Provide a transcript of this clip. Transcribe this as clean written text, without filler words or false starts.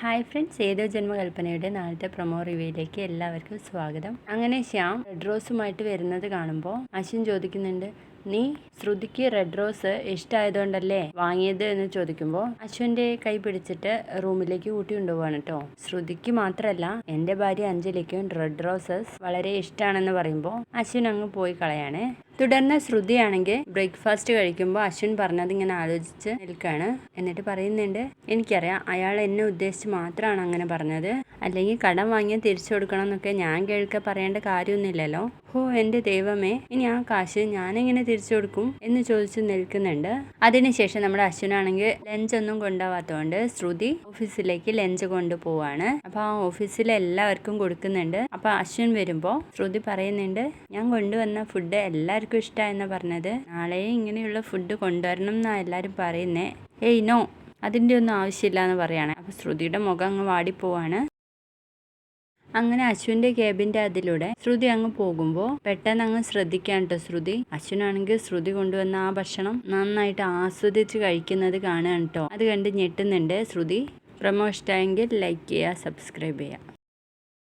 Hi friends, ഏതോ ജന്മകൽപ്പനയുടെ നാളത്തെ promo റിവ്യൂയിലേക്ക് എല്ലാവർക്കും സ്വാഗതം. അങ്ങനെ ശ്യാം റെഡ് റോസുമായിട്ട് വരുന്നത് കാണുമ്പോൾ അശ്വിൻ ചോദിക്കുന്നുണ്ട്, നീ ശ്രുതിക്ക് റെഡ് റോസ് ഇഷ്ടമായതുകൊണ്ടല്ലേ വാങ്ങിയത് എന്ന് ചോദിക്കുമ്പോൾ അശ്വിൻ്റെ കൈ പിടിച്ചിട്ട് റൂമിലേക്ക് കൂട്ടി കൊണ്ടുപോവാണ് കേട്ടോ. ശ്രുതിക്ക് മാത്രമല്ല എൻ്റെ ഭാര്യ അഞ്ജലിക്കും റെഡ് റോസസ് വളരെ ഇഷ്ടമാണെന്ന് പറയുമ്പോൾ അശ്വിൻ അങ്ങ് പോയി കളയാണ്. തുടർന്ന് ശ്രുതിയാണെങ്കിൽ ബ്രേക്ക്ഫാസ്റ്റ് കഴിക്കുമ്പോൾ അശ്വിൻ പറഞ്ഞത് ഇങ്ങനെ ആലോചിച്ച് നിൽക്കുകയാണ്. എന്നിട്ട് പറയുന്നുണ്ട്, എനിക്കറിയാം അയാൾ എന്നെ ഉദ്ദേശിച്ച് മാത്രമാണ് അങ്ങനെ പറഞ്ഞത്, അല്ലെങ്കിൽ കടം വാങ്ങിയാൽ തിരിച്ചു കൊടുക്കണം എന്നൊക്കെ ഞാൻ കേൾക്കെ പറയേണ്ട കാര്യമൊന്നുമില്ലല്ലോ. ഓ എൻ്റെ ദൈവമേ, ഇനി ആ കാശ് ഞാനെങ്ങനെ തിരിച്ചു കൊടുക്കും എന്ന് ചോദിച്ചു നിൽക്കുന്നുണ്ട്. അതിനുശേഷം നമ്മുടെ അശ്വിനാണെങ്കിൽ ലഞ്ചൊന്നും കൊണ്ടുപോകാത്തതുകൊണ്ട് ശ്രുതി ഓഫീസിലേക്ക് ലഞ്ച് കൊണ്ടുപോവാണ്. അപ്പോൾ ആ ഓഫീസിൽ എല്ലാവർക്കും കൊടുക്കുന്നുണ്ട്. അപ്പോൾ അശ്വിൻ വരുമ്പോൾ ശ്രുതി പറയുന്നുണ്ട്, ഞാൻ കൊണ്ടുവന്ന ഫുഡ് എല്ലാവർക്കും ഇഷ്ടമായെന്ന് പറഞ്ഞത്, നാളെയും ഇങ്ങനെയുള്ള ഫുഡ് കൊണ്ടുവരണം എന്നാണ് എല്ലാവരും പറയുന്നേ. ഏയ് നോ, അതിൻ്റെ ഒന്നും ആവശ്യമില്ല എന്ന് പറയാണ്. അപ്പോൾ ശ്രുതിയുടെ മുഖം അങ്ങ് വാടിപ്പോവാണ്. അങ്ങനെ അശ്വിൻ്റെ കേബിൻ്റെ അതിലൂടെ ശ്രുതി അങ്ങ് പോകുമ്പോൾ പെട്ടെന്ന് അങ്ങ് ശ്രദ്ധിക്കാൻ കേട്ടോ ശ്രുതി. അശ്വിനാണെങ്കിൽ ശ്രുതി കൊണ്ടുവന്ന ആ ഭക്ഷണം നന്നായിട്ട് ആസ്വദിച്ച് കഴിക്കുന്നത് കാണുകയാണ് കേട്ടോ. അത് കണ്ട് ഞെട്ടുന്നുണ്ട് ശ്രുതി. പ്രൊമോ ഇഷ്ടമെങ്കിൽ ലൈക്ക് ചെയ്യുക, സബ്സ്ക്രൈബ് ചെയ്യുക.